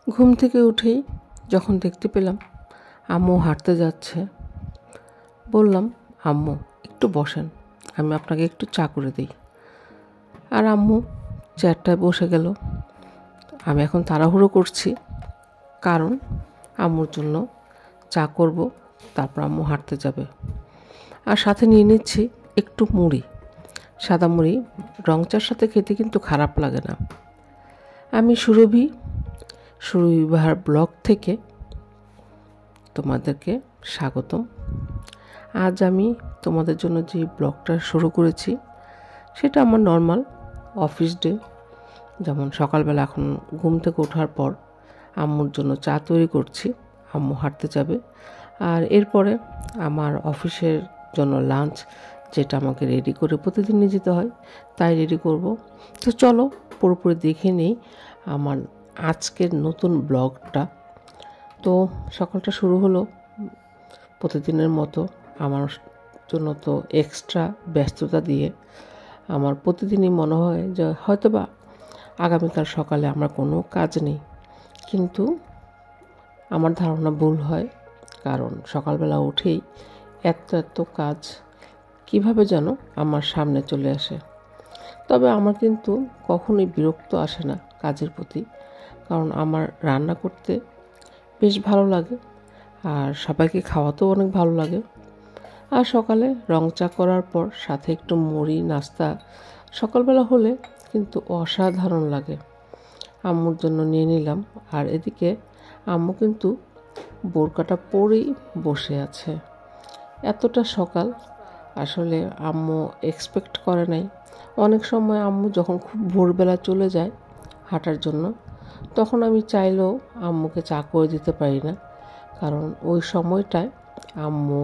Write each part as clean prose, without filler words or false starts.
ঘুম থেকে উঠেই যখন দেখতে পেলাম আম্মু হাঁটতে যাচ্ছে, বললাম, আম্মু একটু বসেন, আমি আপনাকে একটু চা করে দিই। আর আম্মু চেয়ারটায় বসে গেল। আমি এখন তাড়াহুড়ো করছি, কারণ আম্মুর জন্য চা করব, তারপর আম্মু হাঁটতে যাবে। আর সাথে নিয়ে নিচ্ছি একটু মুড়ি, সাদা মুড়ি। রং চার সাথে খেতে কিন্তু খারাপ লাগে না। আমি সুরভি বাহার ব্লগ থেকে তোমাদেরকে স্বাগতম। আজ আমি তোমাদের জন্য যে ব্লগটা শুরু করেছি সেটা আমার নর্মাল অফিস ডে। যেমন সকালবেলা এখন ঘুম থেকে ওঠার পর আম্মুর জন্য চা তৈরি করছি, আম্মু হাঁটতে যাবে। আর এরপরে আমার অফিসের জন্য লাঞ্চ, যেটা আমাকে রেডি করে প্রতিদিন নিয়ে যেতে হয়, তাই রেডি করব। তো চলো পুরোপুরি দেখে নেই আমার আজকের নতুন ব্লগটা। তো সকালটা শুরু হলো প্রতিদিনের মতো, আমার জন্য তো এক্সট্রা ব্যস্ততা দিয়ে। আমার প্রতিদিনই মনে হয় যে হয়তোবা আগামীকাল সকালে আমার কোনো কাজ নেই, কিন্তু আমার ধারণা ভুল হয়। কারণ সকালবেলা উঠেই এত কাজ কিভাবে যেন আমার সামনে চলে আসে। তবে আমার কিন্তু কখনোই বিরক্ত আসে না কাজের প্রতি, কারণ আমার রান্না করতে বেশ ভালো লাগে আর সবাইকে খাওয়াতেও অনেক ভালো লাগে। আর সকালে রং চা করার পর সাথে একটু মুড়ি নাস্তা সকালবেলা হলে কিন্তু অসাধারণ লাগে। আম্মুর জন্য নিয়ে নিলাম। আর এদিকে আম্মু কিন্তু বোরকাটা পরেই বসে আছে। এতটা সকাল আসলে আম্মু এক্সপেক্ট করে নাই। অনেক সময় আম্মু যখন খুব ভোরবেলা চলে যায় হাঁটার জন্য, তখন আমি চাইলেও আম্মুকে চা করে দিতে পারি না, কারণ ওই সময়টায় আম্মু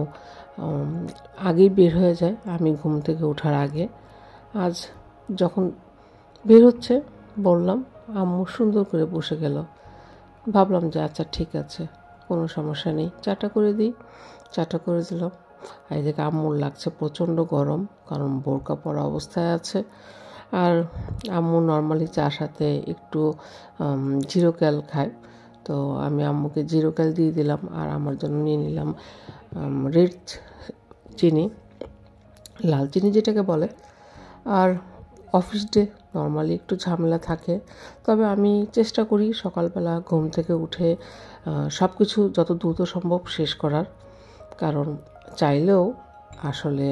আগেই বের হয়ে যায় আমি ঘুম থেকে ওঠার আগে। আজ যখন বের হচ্ছে বললাম, আম্মু সুন্দর করে বসে গেল। ভাবলাম যে আচ্ছা ঠিক আছে, কোনো সমস্যা নেই, চাটা করে দিই। চাটা করে দিলাম। আর এদিকে আম্মুর লাগছে প্রচণ্ড গরম, কারণ বোরকা পরা অবস্থায় আছে। আর আম্মু নর্মালি চার সাথে একটু জিরো ক্যাল খায়, তো আমি আম্মুকে জিরো ক্যাল দিয়ে দিলাম। আর আমার জন্য নিয়ে নিলাম রেড চিনি, লাল চিনি যেটাকে বলে। আর অফিস ডে নর্মালি একটু ঝামেলা থাকে, তবে আমি চেষ্টা করি সকালবেলা ঘুম থেকে উঠে সব কিছু যত দ্রুত সম্ভব শেষ করার, কারণ চাইলেও আসলে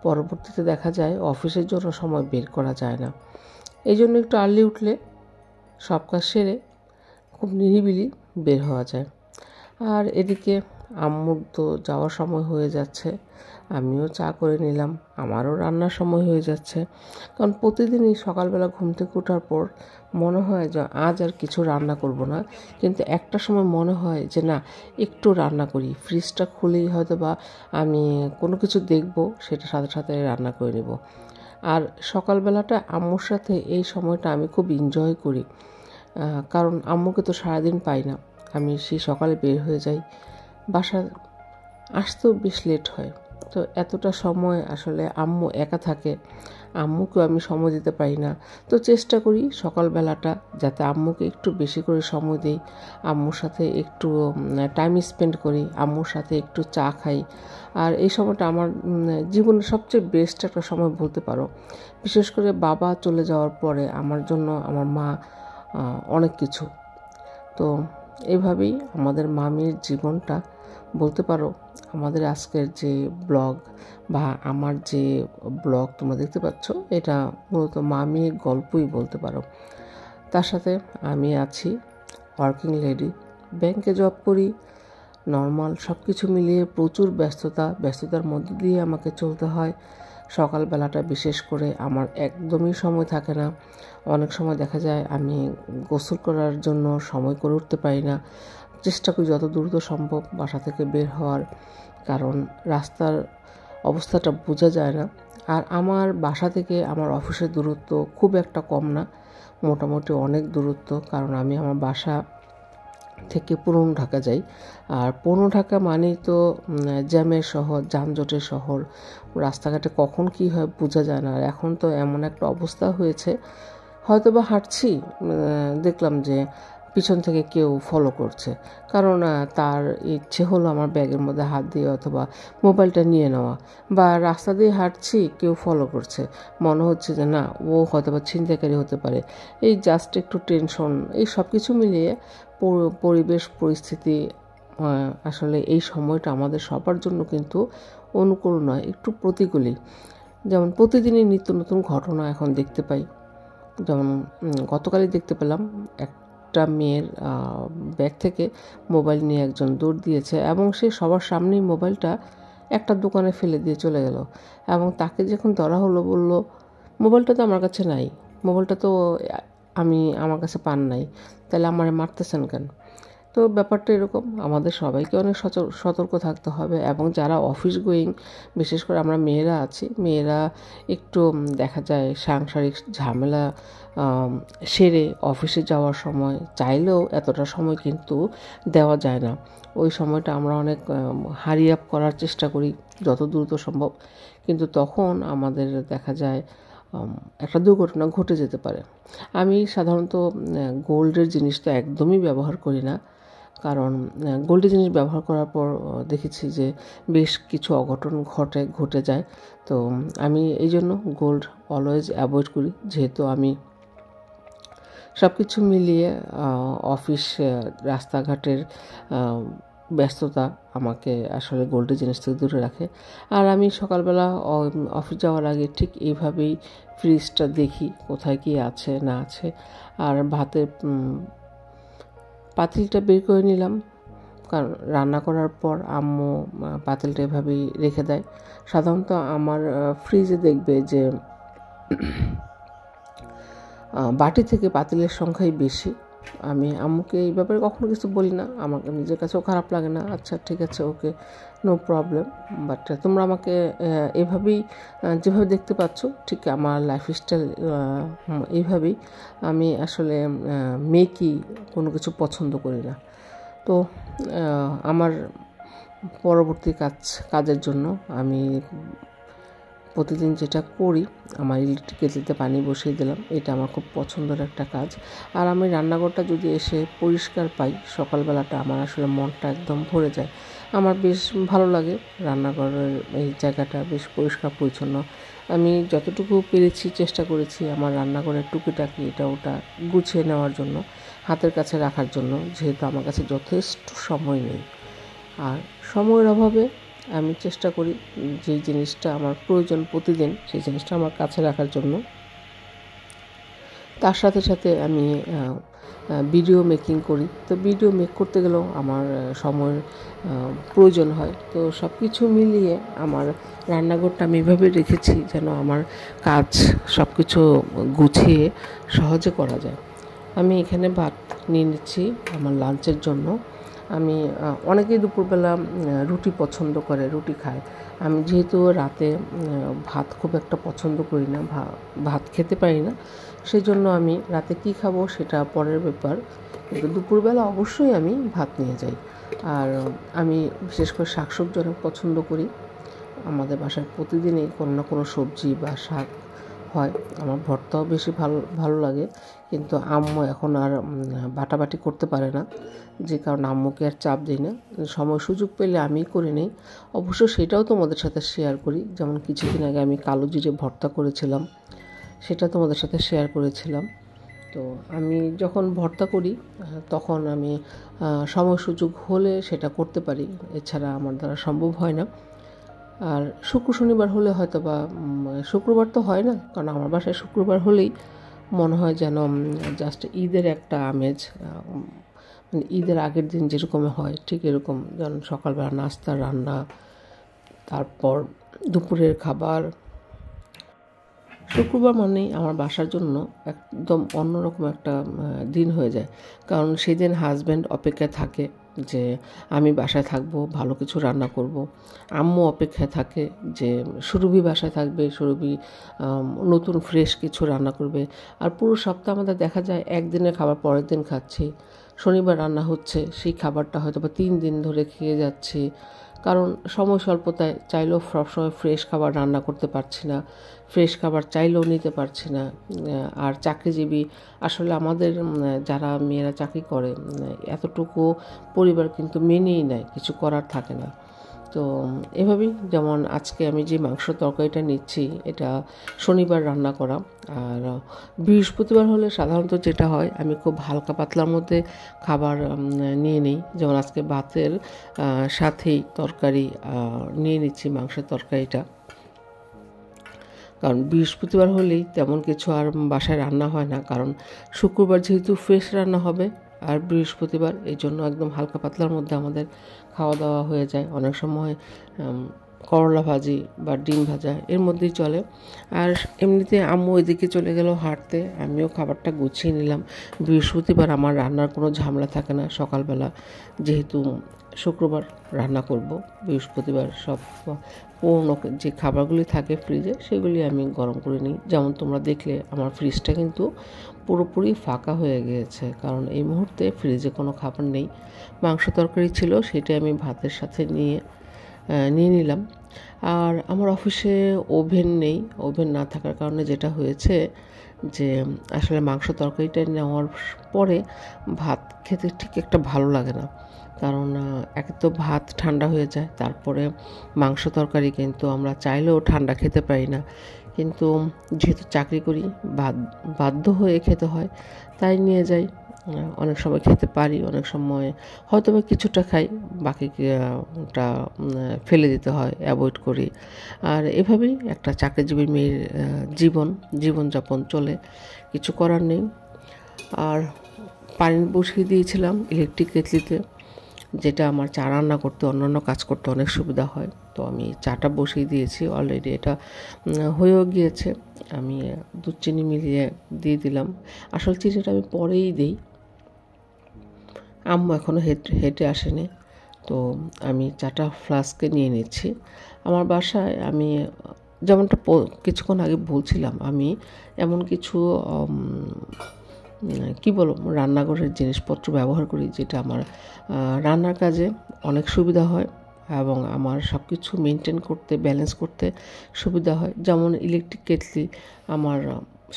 পরবর্তীতে দেখা যায় অফিসের জন্য সময় বের করা যায় না। এই জন্য একটু আর্লি উঠলে সব কাজ সেরে খুব নিরিবিলি বের হওয়া যায়। আর এদিকে আম্মুর তো যাওয়ার সময় হয়ে যাচ্ছে, আমিও চা করে নিলাম, আমারও রান্নার সময় হয়ে যাচ্ছে। কারণ প্রতিদিনই সকালবেলা ঘুম থেকে ওঠার পর মনে হয় যে আজ আর কিছু রান্না করব না, কিন্তু একটা সময় মনে হয় যে না, একটু রান্না করি। ফ্রিজটা খুলেই হয়তো বা আমি কোনো কিছু দেখব, সেটা সাথে সাথে রান্না করে নেব। আর সকালবেলাটা আম্মুর সাথে এই সময়টা আমি খুব এনজয় করি, কারণ আম্মুকে তো সারাদিন পাই না। আমি সেই সকালে বের হয়ে যাই, বাসা আসতেও বেশ লেট হয়। তো এতটা সময় আসলে আম্মু একা থাকে, আম্মুকেও আমি সময় দিতে পারি না। তো চেষ্টা করি সকালবেলাটা যাতে আম্মুকে একটু বেশি করে সময় দিই, আম্মুর সাথে একটু টাইম স্পেন্ড করি, আম্মুর সাথে একটু চা খাই। আর এই সময়টা আমার জীবনের সবচেয়ে বেস্ট একটা সময় বলতে পারো। বিশেষ করে বাবা চলে যাওয়ার পরে আমার জন্য আমার মা অনেক কিছু। তো এইভাবেই আমাদের মামির জীবনটা বলতে পারো। আমাদের আজকের যে ব্লগ বা আমার যে ব্লগ তোমরা দেখতে পাচ্ছ, এটা মূলত মামির গল্পই বলতে পারো। তার সাথে আমি আছি ওয়ার্কিং লেডি, ব্যাংকে জব করি। নর্মাল সব কিছু মিলিয়ে প্রচুর ব্যস্ততার মধ্যে দিয়ে আমাকে চলতে হয়। সকালবেলাটা বিশেষ করে আমার একদমই সময় থাকে না। অনেক সময় দেখা যায় আমি গোসল করার জন্য সময় করে উঠতে পারি না। চেষ্টা করি যত দ্রুত সম্ভব বাসা থেকে বের হওয়ার, কারণ রাস্তার অবস্থাটা বোঝা যায় না। আর আমার বাসা থেকে আমার অফিসের দূরত্ব খুব একটা কম না, মোটামুটি অনেক দূরত্ব। কারণ আমি আমার বাসা থেকে পুরনো ঢাকা যাই, আর পুরনো ঢাকা মানেই তো জ্যামের শহর, যানজটের শহর। রাস্তাঘাটে কখন কি হয় বোঝা যায় না। আর এখন তো এমন একটা অবস্থা হয়েছে, হয়তো বা হাঁটছি, দেখলাম যে পিছন থেকে কেউ ফলো করছে, কারণ তার ইচ্ছে হলো আমার ব্যাগের মধ্যে হাত দিয়ে অথবা মোবাইলটা নিয়ে নেওয়া, বা রাস্তা দিয়ে হাঁটছি কেউ ফলো করছে, মনে হচ্ছে যে না ও হয়তো বা ছিনতাইকারী হতে পারে। এই জাস্ট একটু টেনশন, এই সব কিছু মিলিয়ে পরিবেশ পরিস্থিতি, আসলে এই সময়টা আমাদের সবার জন্য কিন্তু অনুকূল নয়, একটু প্রতিকূলই। যেমন প্রতিদিনই নিত্য নতুন ঘটনা এখন দেখতে পাই। যেমন গতকালই দেখতে পেলাম একটা মেয়ের ব্যাগ থেকে মোবাইল নিয়ে একজন দৌড় দিয়েছে, এবং সে সবার সামনেই মোবাইলটা একটা দোকানে ফেলে দিয়ে চলে গেল। এবং তাকে যখন ধরা হলো, বলল মোবাইলটা তো আমার কাছে নাই, মোবাইলটা তো আমার কাছে পান নাই, তাহলে আমারে মারতেছেন কেন? তো ব্যাপারটা এরকম, আমাদের সবাইকে অনেক সতর্ক থাকতে হবে। এবং যারা অফিস গোয়িং, বিশেষ করে আমরা মেয়েরা আছি, মেয়েরা একটু দেখা যায় সাংসারিক ঝামেলা সেরে অফিসে যাওয়ার সময় চাইলেও এতটা সময় কিন্তু দেওয়া যায় না। ওই সময়টা আমরা অনেক হারি আপ করার চেষ্টা করি যত দ্রুত সম্ভব, কিন্তু তখন আমাদের দেখা যায় একটা দুর্ঘটনা ঘটে যেতে পারে। আমি সাধারণত গোল্ডের জিনিস তো একদমই ব্যবহার করি না, কারণ গোল্ডের জিনিস ব্যবহার করার পর দেখেছি যে বেশ কিছু অঘটন ঘটে যায়। তো আমি এই জন্য গোল্ড অলওয়েজ অ্যাভয়েড করি, যেহেতু আমি সব কিছু মিলিয়ে অফিস, রাস্তাঘাটের ব্যস্ততা আমাকে আসলে গোল্ডের জিনিস থেকে দূরে রাখে। আর আমি সকালবেলা অফিস যাওয়ার আগে ঠিক এইভাবেই ফ্রিজটা দেখি কোথায় কী আছে না আছে। আর ভাতের পাতিলটা বের করে নিলাম, কারণ রান্না করার পর আম্মু পাতিলটা এভাবেই রেখে দেয়। সাধারণত আমার ফ্রিজে দেখবে যে বাটি থেকে পাতিলের সংখ্যাই বেশি। আমি আম্মুকে এই ব্যাপারে কখনো কিছু বলি না, আমার নিজের কাছেও খারাপ লাগে না। আচ্ছা ঠিক আছে, ওকে, নো প্রবলেম। বাট তোমরা আমাকে এভাবেই যেভাবে দেখতে পাচ্ছ, ঠিক আমার লাইফস্টাইল এইভাবেই। আমি আসলে মেকি কোনো কিছু পছন্দ করি না। তো আমার পরবর্তী কাজের জন্য আমি প্রতিদিন যেটা করি, আমার ইলেকট্রিক কেটলিতে পানি বসিয়ে দিলাম, এটা আমার খুব পছন্দের একটা কাজ। আর আমি রান্নাঘরটা যদি এসে পরিষ্কার পাই সকালবেলাটা, আমার আসলে মনটা একদম ভরে যায়। আমার বেশ ভালো লাগে রান্নাঘরের এই জায়গাটা বেশ পরিষ্কার পরিচ্ছন্ন। আমি যতটুকু পেরেছি চেষ্টা করেছি আমার রান্নাঘরের টুকিটাকি এটা ওটা গুছিয়ে নেওয়ার জন্য, হাতের কাছে রাখার জন্য, যেহেতু আমার কাছে যথেষ্ট সময় নেই। আর সময়ের অভাবে আমি চেষ্টা করি যেই জিনিসটা আমার প্রয়োজন প্রতিদিন, সেই জিনিসটা আমার কাছে রাখার জন্য। তার সাথে সাথে আমি ভিডিও মেকিং করি, তো ভিডিও মেক করতে গেলেও আমার সময়ের প্রয়োজন হয়। তো সব কিছু মিলিয়ে আমার রান্নাঘরটা আমি এভাবে রেখেছি যেন আমার কাজ সব কিছু গুছিয়ে সহজে করা যায়। আমি এখানে ভাত নিয়ে নিচ্ছি আমার লাঞ্চের জন্য। আমি অনেকেই দুপুরবেলা রুটি পছন্দ করে, রুটি খায়। আমি যেহেতু রাতে ভাত খুব একটা পছন্দ করি না, ভাত খেতে পারি না, সেই জন্য আমি রাতে কী খাবো সেটা পরের ব্যাপার, কিন্তু দুপুরবেলা অবশ্যই আমি ভাত নিয়ে যাই। আর আমি বিশেষ করে শাকসবজি অনেক পছন্দ করি। আমাদের বাসায় প্রতিদিনই কোনো না কোনো সবজি বা শাক হয়। আমার ভর্তাও বেশি ভালো লাগে, কিন্তু আম্মু এখন আর বাটাবাটি করতে পারে না, যে কারণে আম্মুকে আর চাপ দিই না। সময় সুযোগ পেলে আমিই করে নিই। অবশ্য সেটাও তোমাদের সাথে শেয়ার করি। যেমন কিছুদিন আগে আমি কালো জিরে ভর্তা করেছিলাম, সেটা তোমাদের সাথে শেয়ার করেছিলাম। তো আমি যখন ভর্তা করি তখন আমি সময় সুযোগ হলে সেটা করতে পারি, এছাড়া আমার দ্বারা সম্ভব হয় না। আর শনিবার হলে হয়তো বা, শুক্রবার তো হয় না, কারণ আমার বাসায় শুক্রবার হলেই মনে হয় যেন জাস্ট ঈদের একটা আমেজ, মানে ঈদের আগের দিন যেরকম হয় ঠিক এরকম, যেন সকালবেলা নাস্তা, রান্না, তারপর দুপুরের খাবার। শুক্রবার মানেই আমার বাসার জন্য একদম অন্যরকম একটা দিন হয়ে যায়, কারণ সেদিন হাজব্যান্ড অপেক্ষায় থাকে যে আমি বাসায় থাকবো, ভালো কিছু রান্না করব। আম্মু অপেক্ষায় থাকে যে সুরভি বাসায় থাকবে, সুরভি নতুন ফ্রেশ কিছু রান্না করবে। আর পুরো সপ্তাহ আমাদের দেখা যায় একদিনের খাবার পরের দিন খাচ্ছি। শনিবার রান্না হচ্ছে, সেই খাবারটা হয়তো বা 3 দিন ধরে খেয়ে যাচ্ছি, কারণ সময় স্বল্পতায় চাইলেও সবসময় ফ্রেশ খাবার রান্না করতে পারছি না, ফ্রেশ খাবার চাইলেও নিতে পারছি না। আর চাকরিজীবী আসলে আমাদের যারা মেয়েরা চাকরি করে এতটুকু পরিবার কিন্তু মেনেই নেয়, কিছু করার থাকে না। তো এভাবেই যেমন আজকে আমি যে মাংস তরকারিটা নিচ্ছি এটা শনিবার রান্না করা, আর বৃহস্পতিবার হলে সাধারণত যেটা হয় আমি খুব হালকা পাতলার মধ্যে খাবার নিয়ে নিই। যেমন আজকে ভাতের সাথেই তরকারি নিয়ে নিচ্ছি, মাংসের তরকারিটা। কারণ বৃহস্পতিবার হলেই তেমন কিছু আর বাসায় রান্না হয় না, কারণ শুক্রবার যেহেতু ফ্রেশ রান্না হবে আর বৃহস্পতিবার এই জন্য একদম হালকা পাতলার মধ্যে আমাদের খাওয়া দাওয়া হয়ে যায়। অনেক সময় করলা ভাজি বা ডিম ভাজা এর মধ্যেই চলে। আর এমনিতে আম্মু এদিকে চলে গেল হাঁটতে, আমিও খাবারটা গুছিয়ে নিলাম। বৃহস্পতিবার আমার রান্নার কোনো ঝামেলা থাকে না, সকালবেলা যেহেতু শুক্রবার রান্না করব, বৃহস্পতিবার সব পুরনো যে খাবারগুলি থাকে ফ্রিজে সেগুলি আমি গরম করে নিই। যেমন তোমরা দেখলে আমার ফ্রিজটা কিন্তু পুরোপুরি ফাঁকা হয়ে গিয়েছে, কারণ এই মুহূর্তে ফ্রিজে কোনো খাবার নেই। মাংস তরকারি ছিল, সেটা আমি ভাতের সাথে নিয়ে নিলাম। আর আমার অফিসে ওভেন নেই, ওভেন না থাকার কারণে যেটা হয়েছে যে আসলে মাংস তরকারিটা নেওয়ার পরে ভাত খেতে ঠিক একটা ভালো লাগে না, কারণ একে তো ভাত ঠান্ডা হয়ে যায়, তারপরে মাংস তরকারি কিন্তু আমরা চাইলেও ঠান্ডা খেতে পারি না, কিন্তু যেহেতু চাকরি করি বাধ্য হয়ে খেতে হয়, তাই নিয়ে যাই। অনেক সময় খেতে পারি, অনেক সময় হয়তো বা কিছুটা খাই, বাকিটা ফেলে দিতে হয়, অ্যাভয়েড করি। আর এভাবেই একটা চাকরিজীবী মেয়ের জীবনযাপন চলে, কিছু করার নেই। আর পানি বসিয়ে দিয়েছিলাম ইলেকট্রিক কেটলিতে, যেটা আমার চা রান্না করতে, অন্যান্য কাজ করতে অনেক সুবিধা হয়। তো আমি চাটা বসিয়ে দিয়েছি, অলরেডি এটা হয়েও গিয়েছে। আমি দুধ চিনি মিলিয়ে দিয়ে দিলাম, আসল চিনিটা আমি পরেই দিই, আম্মু এখনও হেঁটে আসেনি। তো আমি চাটা ফ্লাস্কে নিয়ে নিচ্ছি। আমার বাসায় আমি যেমনটা কিছুক্ষণ আগে বলছিলাম, আমি এমন কিছু রান্নাঘরের জিনিসপত্র ব্যবহার করি যেটা আমার রান্নার কাজে অনেক সুবিধা হয় এবং আমার সব কিছু মেনটেন করতে, ব্যালেন্স করতে সুবিধা হয়। যেমন ইলেকট্রিক কেটলি, আমার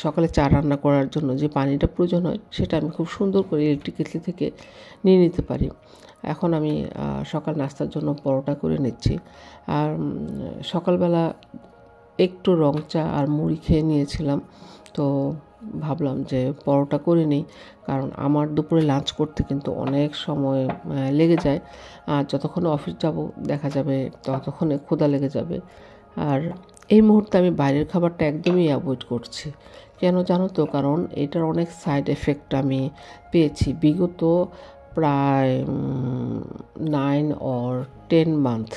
সকালে চা রান্না করার জন্য যে পানিটা প্রয়োজন হয় সেটা আমি খুব সুন্দর করে ইলেকট্রিক কেটলি থেকে নিয়ে নিতে পারি। এখন আমি সকাল নাস্তার জন্য পরোটা করে নিচ্ছি। আর সকালবেলা একটু রং চা আর মুড়ি খেয়ে নিয়েছিলাম, তো ভাবলাম যে পরোটা করে নিই, কারণ আমার দুপুরে লাঞ্চ করতে কিন্তু অনেক সময় লেগে যায়। আর যতক্ষণে অফিস যাব দেখা যাবে ততক্ষণে ক্ষুধা লেগে যাবে। আর এই মুহূর্তে আমি বাইরের খাবারটা একদমই অ্যাভয়েড করছি। কেন জানো তো? কারণ এটার অনেক সাইড এফেক্ট আমি পেয়েছি বিগত প্রায় 9 or 10 মান্থ।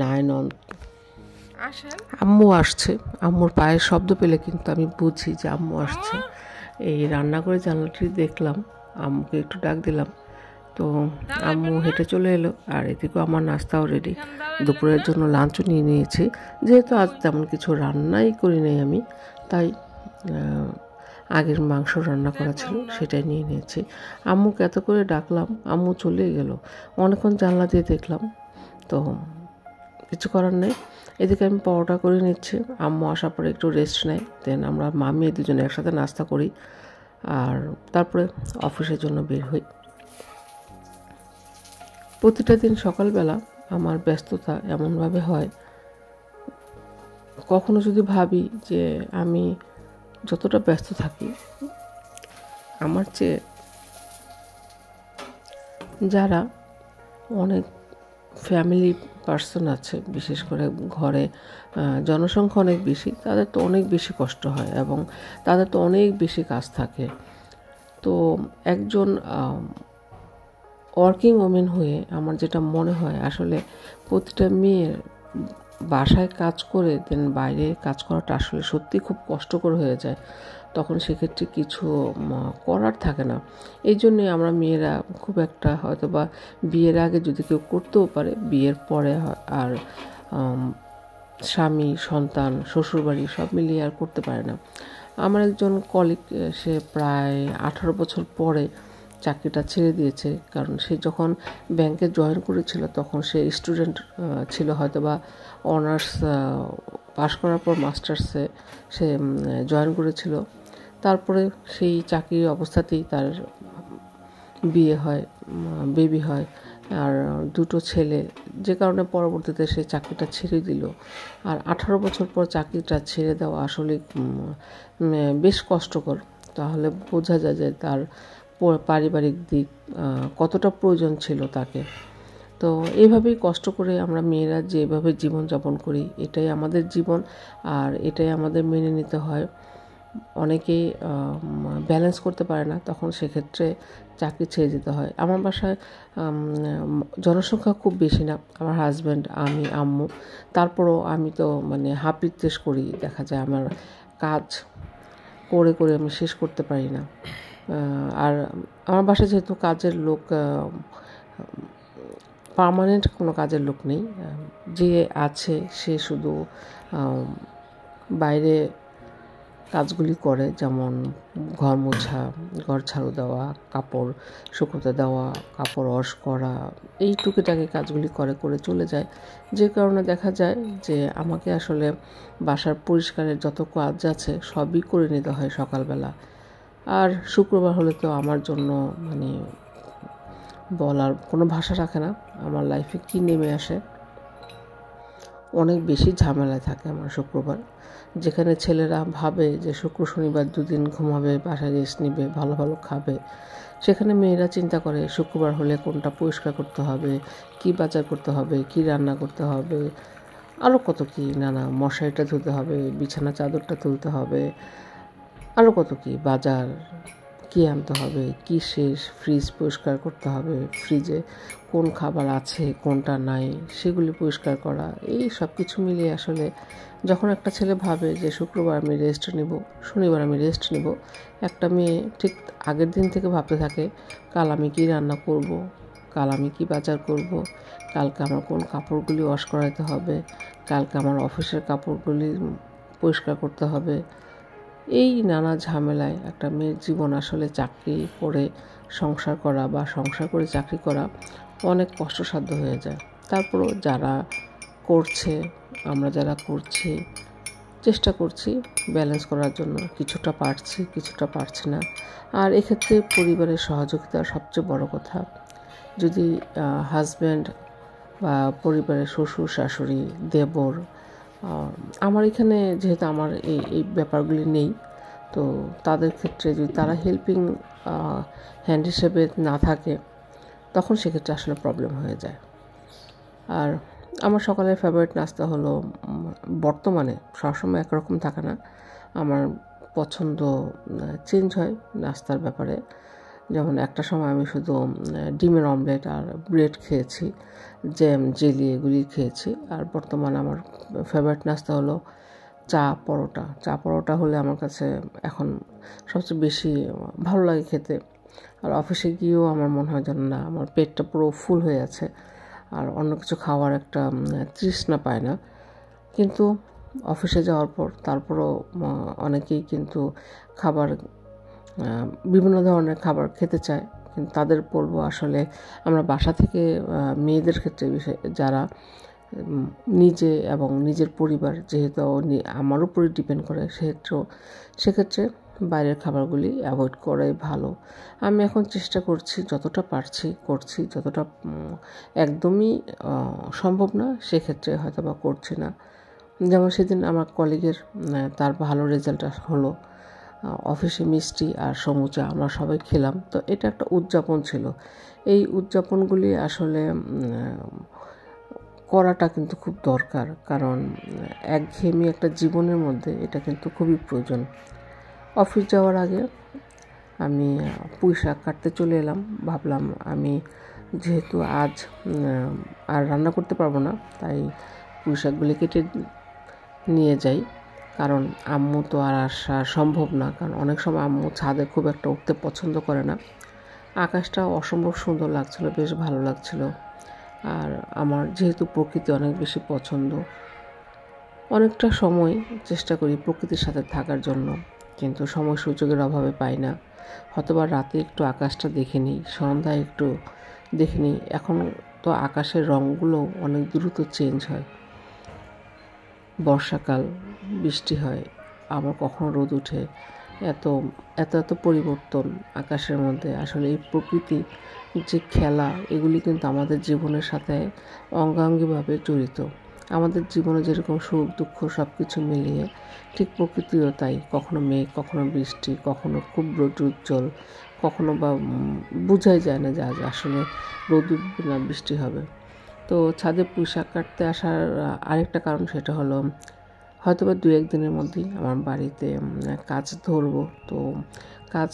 9 on আম্মু আসছে, আম্মুর পায়ের শব্দ পেলে কিন্তু আমি বুঝি যে আম্মু আসছে। এই রান্নাঘরে জানলাটি দেখলাম, আম্মুকে একটু ডাক দিলাম, তো আম্মু হেঁটে চলে এলো। আর এদিকেও আমার নাস্তাও রেডি, দুপুরের জন্য লাঞ্চও নিয়ে নিয়েছি। যেহেতু আজ তেমন কিছু রান্নাই করি নাই আমি, তাই আগের মাংস রান্না করা ছিল সেটাই নিয়ে নিয়েছি। আম্মুকে এত করে ডাকলাম, আম্মু চলে গেল। অনেকক্ষণ জানলা দিয়ে দেখলাম, তো কিছু করার নেই। এদিকে আমি পরোটা করে নিচ্ছি, আম্মু আসার পরে একটু রেস্ট নেয়, দেন আমরা মামি দুজনে একসাথে নাস্তা করি, আর তারপরে অফিসের জন্য বের হই। প্রতিটা দিন সকালবেলা আমার ব্যস্ততা এমনভাবে হয়, কখনো যদি ভাবি যে আমি যতটা ব্যস্ত থাকি, আমার চেয়ে যারা অনেক ফ্যামিলি পার্সন আছে, বিশেষ করে ঘরে জনসংখ্যা অনেক বেশি, তাদের তো অনেক বেশি কষ্ট হয় এবং তাদের তো অনেক বেশি কাজ থাকে। তো একজন ওয়ার্কিং ওমেন হয়ে আমার যেটা মনে হয়, আসলে প্রতিটা মেয়ের বাসায় কাজ করে দেন বাইরে কাজ করাটা আসলে সত্যি খুব কষ্টকর হয়ে যায়। তখন সেক্ষেত্রে কিছু করার থাকে না। এই জন্যে আমরা মেয়েরা খুব একটা, হয়তো বা বিয়ের আগে যদি কেউ করতেও পারে, বিয়ের পরে আর স্বামী, সন্তান, শ্বশুরবাড়ি সব মিলিয়ে আর করতে পারে না। আমার একজন কলিগ, সে প্রায় 18 বছর পরে চাকরিটা ছেড়ে দিয়েছে, কারণ সে যখন ব্যাংকে জয়েন করেছিল তখন সে স্টুডেন্ট ছিল, হয়তো বা অনার্স পাশ করার পর মাস্টার্সে সে জয়েন করেছিল। তারপরে সেই চাকরির অবস্থাতেই তার বিয়ে হয়, বেবি হয়, আর 2টো ছেলে, যে কারণে পরবর্তীতে সে চাকরিটা ছেড়ে দিল। আর 18 বছর পর চাকরিটা ছেড়ে দেওয়া আসলে বেশ কষ্টকর। তাহলে বোঝা যায় যে তার পারিবারিক দিক কতটা প্রয়োজন ছিল তাকে। তো এইভাবেই কষ্ট করে আমরা মেয়েরা যেভাবে জীবনযাপন করি, এটাই আমাদের জীবন, আর এটাই আমাদের মেনে নিতে হয়। অনেকেই ব্যালেন্স করতে পারে না, তখন সেক্ষেত্রে চাকরি ছেড়ে দিতে হয়। আমার বাসায় জনসংখ্যা খুব বেশি না, আমার হাজব্যান্ড, আমি, আম্মু। তারপরও আমি তো হাফ রিতেশ করি, দেখা যায় আমার কাজ করে করে আমি শেষ করতে পারি না। আর আমার বাসায় যেহেতু কাজের লোক, পার্মানেন্ট কোনো কাজের লোক নেই, যে আছে সে শুধু বাইরে কাজগুলি করে, যেমন ঘর মোছা, ঘর ঝাড়ু দেওয়া, কাপড় শুকোতে দেওয়া, কাপড় ওয়াশ করা, এই টুকিটাকি কাজগুলি করে চলে যায়। যে কারণে দেখা যায় যে আমাকে আসলে বাসার পরিষ্কারের যত কাজ আছে সবই করে নিতে হয় সকালবেলা। আর শুক্রবার হলে তো আমার জন্য বলার কোনো ভাষা রাখে না, আমার লাইফে কী নেমে আসে। অনেক বেশি ঝামেলায় থাকে আমার শুক্রবার। যেখানে ছেলেরা ভাবে যে শুক্র শনিবার 2 দিন ঘুমাবে, বাসায় রেস্ট নেবে, ভালো ভালো খাবে, সেখানে মেয়েরা চিন্তা করে শুক্রবার হলে কোনটা পরিষ্কার করতে হবে, কি বাজার করতে হবে, কি রান্না করতে হবে, আরও কত কি নানা, মশারিটা ধুতে হবে, বিছানা চাদরটা তুলতে হবে, আরও কত কি বাজার, কী আনতে হবে, কি শেষ, ফ্রিজ পরিষ্কার করতে হবে, ফ্রিজে কোন খাবার আছে কোনটা নাই সেগুলি পরিষ্কার করা, এই সব কিছু মিলিয়ে আসলে যখন একটা ছেলে ভাবে যে শুক্রবার আমি রেস্ট নেব, শনিবার আমি রেস্ট নেব, একটা মেয়ে ঠিক আগের দিন থেকে ভাবতে থাকে কাল আমি কি রান্না করব, কাল আমি কি বাজার করব, কালকে আমার কোন কাপড়গুলি ওয়াশ করাতে হবে, কালকে আমার অফিসের কাপড়গুলি পরিষ্কার করতে হবে। এই নানা ঝামেলায় একটা মেয়ের জীবন আসলে চাকরি করে সংসার করা বা সংসার করে চাকরি করা অনেক কষ্টসাধ্য হয়ে যায়। তারপরও যারা করছে, আমরা যারা করছি, চেষ্টা করছি ব্যালেন্স করার জন্য, কিছুটা পারছি কিছুটা পারছি না। আর এক্ষেত্রে পরিবারের সহযোগিতা সবচেয়ে বড় কথা। যদি হাজব্যান্ড বা পরিবারের শ্বশুর শাশুড়ি, দেবর, আমার এখানে যেহেতু আমার এই ব্যাপারগুলি নেই, তো তাদের ক্ষেত্রে যদি তারা হেল্পিং হ্যান্ড হিসেবে না থাকে, তখন সেক্ষেত্রে আসলে প্রবলেম হয়ে যায়। আর আমার সকালের ফেভারিট নাস্তা হলো, বর্তমানে সবসময় একরকম থাকে না, আমার পছন্দ চেঞ্জ হয় নাস্তার ব্যাপারে। যেমন একটা সময় আমি শুধু ডিমের অমলেট আর ব্রেড খেয়েছি, জ্যাম, জেলি এগুলি খেয়েছি। আর বর্তমানে আমার ফেভারিট নাস্তা হলো চা পরোটা। চা পরোটা হলে আমার কাছে এখন সবচেয়ে বেশি ভালো লাগে খেতে। আর অফিসে গিয়েও আমার মনে হয় যেন না, আমার পেটটা পুরো ফুল হয়ে আছে, আর অন্য কিছু খাওয়ার একটা তৃষ্ণা পায় না। কিন্তু অফিসে যাওয়ার পর তারপরও অনেকেই কিন্তু খাবার, বিভিন্ন ধরনের খাবার খেতে চায়, কিন্তু তাদের বলবো আসলে আমরা বাসা থেকে মেয়েদের ক্ষেত্রে যারা নিজে এবং নিজের পরিবার যেহেতু আমার উপরে ডিপেন্ড করে, সেক্ষেত্রে বাইরের খাবারগুলি অ্যাভয়েড করাই ভালো। আমি এখন চেষ্টা করছি, যতটা পারছি করছি, যতটা একদমই সম্ভব না সেক্ষেত্রে হয়তো বা করছি না। যেমন সেদিন আমার কলিগের তার ভালো রেজাল্ট হলো, অফিসে মিষ্টি আর সমুচা আমরা সবাই খেলাম, তো এটা একটা উদযাপন ছিল। এই উদযাপনগুলি আসলে করাটা কিন্তু খুব দরকার, কারণ একঘেয়েমি একটা জীবনের মধ্যে এটা কিন্তু খুবই প্রয়োজন। অফিস যাওয়ার আগে আমি পুঁই শাক কাটতে চলে এলাম, ভাবলাম আমি যেহেতু আজ আর রান্না করতে পারবো না, তাই পুঁই শাকগুলি কেটে নিয়ে যাই, কারণ আম্মু তো আর আসা সম্ভব না, কারণ অনেক সময় আম্মু ছাদে খুব একটা উঠতে পছন্দ করে না। আকাশটা অসম্ভব সুন্দর লাগছিল, বেশ ভালো লাগছিল। আর আমার যেহেতু প্রকৃতি অনেক বেশি পছন্দ, অনেকটা সময় চেষ্টা করি প্রকৃতির সাথে থাকার জন্য, কিন্তু সময় সুযোগের অভাবে পাই না। হয়তোবা রাতে একটু আকাশটা দেখে নিই, সন্ধ্যায় একটু দেখে নিই। এখন তো আকাশের রঙগুলো অনেক দ্রুত চেঞ্জ হয়। বর্ষাকাল, বৃষ্টি হয়, আবার কখনো রোদ উঠে। এত এত এত পরিবর্তন আকাশের মধ্যে। আসলে এই প্রকৃতি যে খেলা, এগুলি কিন্তু আমাদের জীবনের সাথে অঙ্গাঙ্গিভাবে জড়িত। আমাদের জীবনে যেরকম সুখ দুঃখ সব কিছু মিলিয়ে ঠিক প্রকৃতিও তাই। কখনো মেঘ, কখনো বৃষ্টি, কখনো খুব রোদ উজ্জ্বল, কখনো বা বোঝাই যায় না যে আজ আসলে রোদ উঠবে না বৃষ্টি হবে। তো ছাদে পুঁইশাক কাটতে আসার আরেকটা কারণ, সেটা হলো হয়তো বা 2-1 দিনের মধ্যেই আমার বাড়িতে কাজ ধরবো। তো কাজ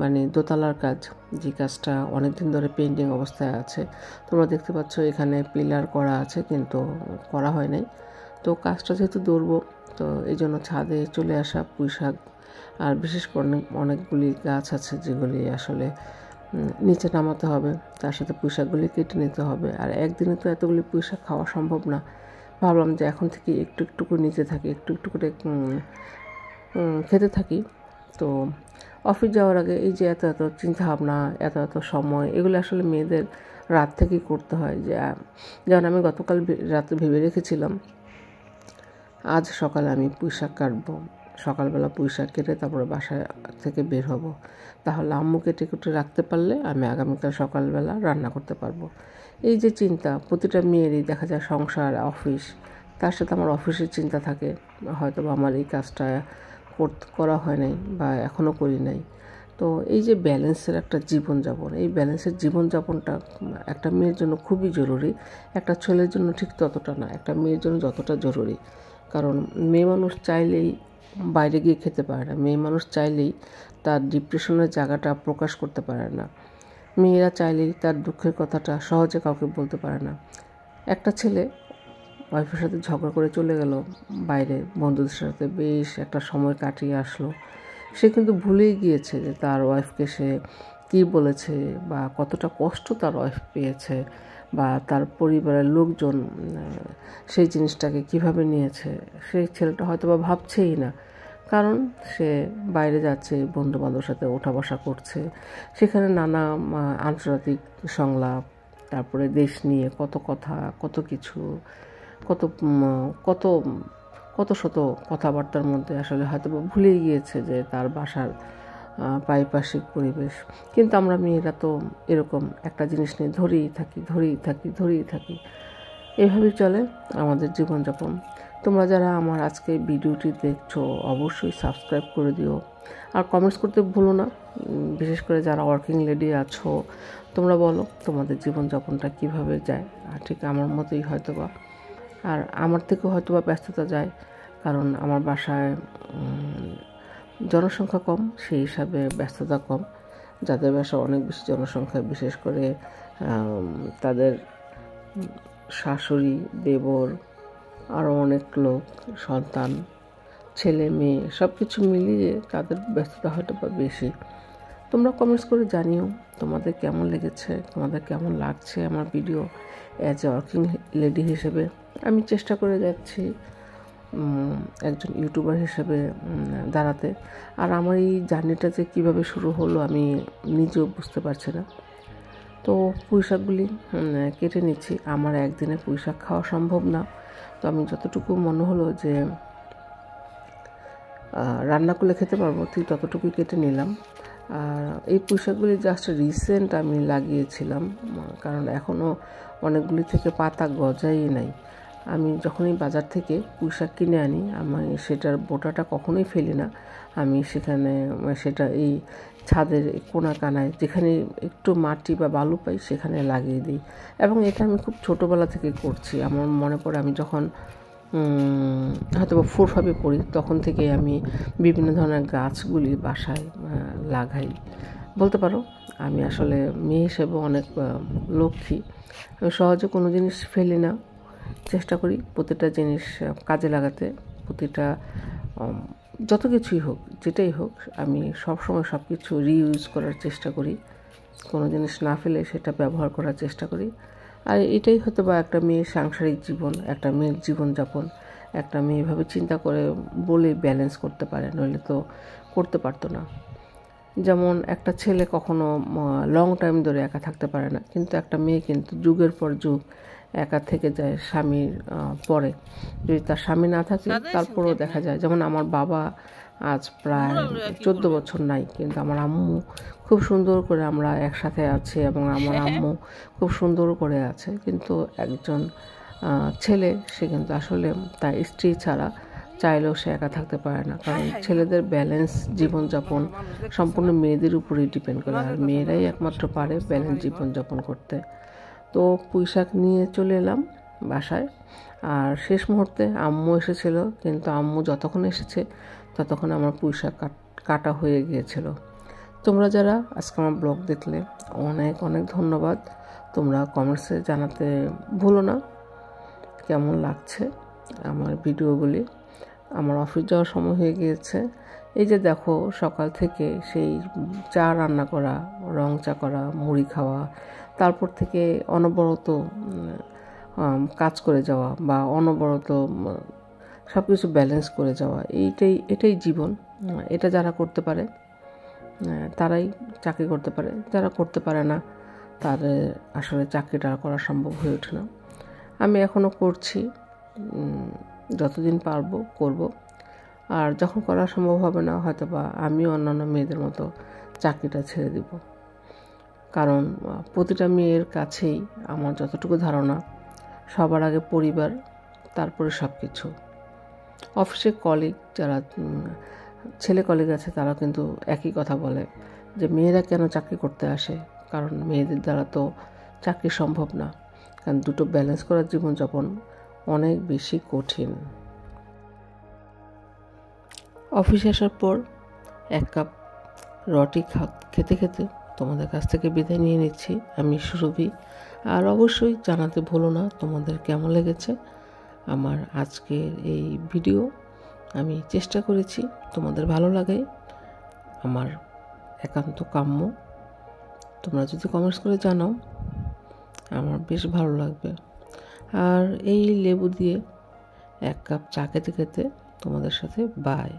মানে দোতলার কাজ, যে কাজটা অনেক দিন ধরে পেন্ডিং অবস্থায় আছে। তোমরা দেখতে পাচ্ছ এখানে পিলার করা আছে কিন্তু করা হয় নাই। তো কাজটা যেহেতু ধরবো, তো এই জন্য ছাদে চলে আসা পুঁইশাক, আর বিশেষ করে অনেকগুলি গাছ আছে যেগুলি আসলে নিচে নামাতে হবে, তার সাথে পুঁইশাকগুলি কেটে নিতে হবে। আর একদিনে তো এতগুলি পুঁইশাক খাওয়া সম্ভব না। ভাবলাম যে এখন থেকে একটু একটু করে নিতে থাকি, একটু একটু করে খেতে থাকি। তো অফিস যাওয়ার আগে এই যে এত এত চিন্তাভাবনা, এত এত সময়, এগুলো আসলে মেয়েদের রাত থেকেই করতে হয়। যেমন আমি গতকাল রাতে ভেবে রেখেছিলাম আজ সকালে আমি পুঁইশাক কাটবো। সকালবেলা পুঁইশাক কেটে তারপরে বাসা থেকে বের হব। তাহলে আম্মু কেটে কুটে রাখতে পারলে আমি আগামীকাল সকালবেলা রান্না করতে পারবো। এই যে চিন্তা প্রতিটা মেয়েরই, দেখা যায় সংসার, অফিস, তার সাথে আমার অফিসের চিন্তা থাকে। হয়তো বা আমার এই কাজটা করা হয় নাই বা এখনও করি নাই। তো এই যে ব্যালেন্সের একটা জীবনযাপন, এই ব্যালেন্সের জীবনযাপনটা একটা মেয়ের জন্য খুবই জরুরি। একটা ছেলের জন্য ঠিক ততটা না, একটা মেয়ের জন্য যতটা জরুরি। কারণ মেয়ে মানুষ চাইলেই বাইরে গিয়ে খেতে পারে না, মেয়ে মানুষ চাইলেই তার ডিপ্রেশনের জায়গাটা প্রকাশ করতে পারে না, মেয়েরা চাইলেই তার দুঃখের কথাটা সহজে কাউকে বলতে পারে না। একটা ছেলে ওয়াইফের সাথে ঝগড়া করে চলে গেল বাইরে, বন্ধুদের সাথে বেশ একটা সময় কাটিয়ে আসলো। সে কিন্তু ভুলেই গিয়েছে যে তার ওয়াইফকে সে কী বলেছে বা কতটা কষ্ট তার ওয়াইফ পেয়েছে, বা তার পরিবারের লোকজন সেই জিনিসটাকে কিভাবে নিয়েছে। সেই ছেলেটা হয়তো বা ভাবছেই না, কারণ সে বাইরে যাচ্ছে, বন্ধুবান্ধবের সাথে ওঠা বসা করছে, সেখানে নানা আন্তর্জাতিক সংলাপ, তারপরে দেশ নিয়ে কত কথা, কত কিছু, কত কত কত শত কথাবার্তার মধ্যে আসলে হয়তো ভুলেই গিয়েছে যে তার বাসার পারিপার্শ্বিক পরিবেশ। কিন্তু আমরা মেয়েরা তো এরকম একটা জিনিস নিয়ে ধরেই থাকি। এভাবেই চলে আমাদের জীবনযাপন। তোমরা যারা আমার আজকে ভিডিওটি দেখছো অবশ্যই সাবস্ক্রাইব করে দিও, আর কমেন্টস করতে ভুলো না। বিশেষ করে যারা ওয়ার্কিং লেডি আছো, তোমরা বলো তোমাদের জীবনযাপনটা কিভাবে যায়। আর ঠিক আমার মতোই হয়তোবা, আর আমার থেকেও হয়তোবা ব্যস্ততা যায়, কারণ আমার বাসায় জনসংখ্যা কম, সেই হিসাবে ব্যস্ততা কম। যাদের বাসায় অনেক বেশি জনসংখ্যা, বিশেষ করে তাদের শাশুড়ি, দেবর, আরও অনেক লোক, সন্তান, ছেলে মেয়ে সব কিছু মিলিয়ে তাদের ব্যস্ততা হয়তো বা বেশি। তোমরা কমেন্টস করে জানিও তোমাদের কেমন লেগেছে, তোমাদের কেমন লাগছে আমার video. As a working lady হিসেবে আমি চেষ্টা করে যাচ্ছি একজন ইউটিউবার হিসেবে দাঁড়াতে। আর আমার এই জার্নিটা যে কীভাবে শুরু হলো আমি নিজেও বুঝতে পারছি না। তো পুঁইশাকগুলি কেটে নিচ্ছি। আমার একদিনে পুঁইশাক খাওয়া সম্ভব না, তো আমি যতটুকু মনে হলো যে রান্না করলে খেতে পারবো ঠিক ততটুকুই কেটে নিলাম। আর এই পুঁইশাকগুলি জাস্ট রিসেন্ট আমি লাগিয়েছিলাম, কারণ এখনও অনেকগুলি থেকে পাতা গজাই নাই। আমি যখনই বাজার থেকে পুঁইশাক কিনে আনি, আমি সেটার বোটাটা কখনোই ফেলি না। আমি সেটা এই ছাদের কোনা কানায় যেখানে একটু মাটি বা বালু পাই সেখানে লাগিয়ে দিই, এবং এটা আমি খুব ছোটোবেলা থেকে করছি। আমার মনে পড়ে আমি যখন হয়তো বা 4-5-এ পড়ি, তখন থেকে আমি বিভিন্ন ধরনের গাছগুলি বাসায় লাগাই। বলতে পারো আমি আসলে মেয়ে হিসেবে অনেক লক্ষ্মী। আমি সহজে কোনো জিনিস ফেলি না, চেষ্টা করি প্রতিটা জিনিস কাজে লাগাতে। প্রতিটা যত কিছুই হোক, যেটাই হোক, আমি সবসময় সব কিছু রিইউজ করার চেষ্টা করি। কোনো জিনিস না ফেলে সেটা ব্যবহার করার চেষ্টা করি। আর এটাই হয়তো বা একটা মেয়ের সাংসারিক জীবন, একটা মেয়ের জীবনযাপন। একটা মেয়ে এভাবে চিন্তা করে বলে ব্যালেন্স করতে পারে, নইলে তো করতে পারতো না। যেমন একটা ছেলে কখনো লং টাইম ধরে একা থাকতে পারে না, কিন্তু একটা মেয়ে কিন্তু যুগের পর যুগ একা থেকে যায় স্বামীর পরে। যদি তার স্বামী না থাকে তারপরেও দেখা যায়, যেমন আমার বাবা আজ প্রায় 14 বছর নাই, কিন্তু আমার আম্মু খুব সুন্দর করে আমরা একসাথে আছি এবং আমার আম্মু খুব সুন্দর করে আছে। কিন্তু একজন ছেলে, সে কিন্তু আসলে তার স্ত্রী ছাড়া চাইলেও সে একা থাকতে পারে না, কারণ ছেলেদের ব্যালেন্স জীবনযাপন সম্পূর্ণ মেয়েদের উপরেই ডিপেন্ড করে, আর মেয়েরাই একমাত্র পারে ব্যালেন্স জীবনযাপন করতে। তো পুঁইশাক নিয়ে চলে এলাম বাসায়, আর শেষ মুহূর্তে আম্মু এসেছিল, কিন্তু আম্মু যতক্ষণ এসেছে ততক্ষণ আমার পুঁইশাক কাটা হয়ে গিয়েছিল। তোমরা যারা আজকে আমার ব্লগ দেখলে অনেক অনেক ধন্যবাদ। তোমরা কমেন্টসে জানাতে ভুলো না কেমন লাগছে আমার ভিডিওগুলি। আমার অফিস যাওয়ার সময় হয়ে গিয়েছে। এই যে দেখো, সকাল থেকে সেই চা রান্না করা, রং চা করা, মুড়ি খাওয়া, তারপর থেকে অনবরত কাজ করে যাওয়া বা অনবরত সব কিছু ব্যালেন্স করে যাওয়া, এটাই জীবন। এটা যারা করতে পারে তারাই চাকরি করতে পারে, যারা করতে পারে না তাদের আসলে চাকরিটা করা সম্ভব হয়ে ওঠে না। আমি এখনও করছি, যতদিন পারবো করব, আর যখন করা সম্ভব হবে না হয়তো বা আমিও অন্যান্য মেয়েদের মতো চাকরিটা ছেড়ে দিব। কারণ প্রতিটা মেয়ের কাছেই আমার যতটুকু ধারণা, সবার আগে পরিবার, তারপরে সব কিছু। অফিসে কলিগ, যারা ছেলে কলিগ আছে, তারা কিন্তু একই কথা বলে যে মেয়েরা কেন চাকরি করতে আসে, কারণ মেয়েদের দ্বারা তো চাকরি সম্ভব না, কারণ দুটো ব্যালেন্স করার জীবনযাপন অনেক বেশি কঠিন। অফিসে আসার পর 1 কাপ রুটি খেতে খেতে তোমাদের কাছ থেকে বিদায় নিয়ে নিচ্ছি। আমি সুরভি। আর অবশ্যই জানাতে ভুলো না তোমাদের কেমন লেগেছে আমার আজকের এই ভিডিও। আমি চেষ্টা করেছি তোমাদের ভালো লাগে, আমার একান্ত কাম্য। তোমরা যদি কমেন্টস করে জানাও আমার বেশ ভালো লাগবে। আর এই লেবু দিয়ে 1 কাপ চা খেতে খেতে তোমাদের সাথে বাই।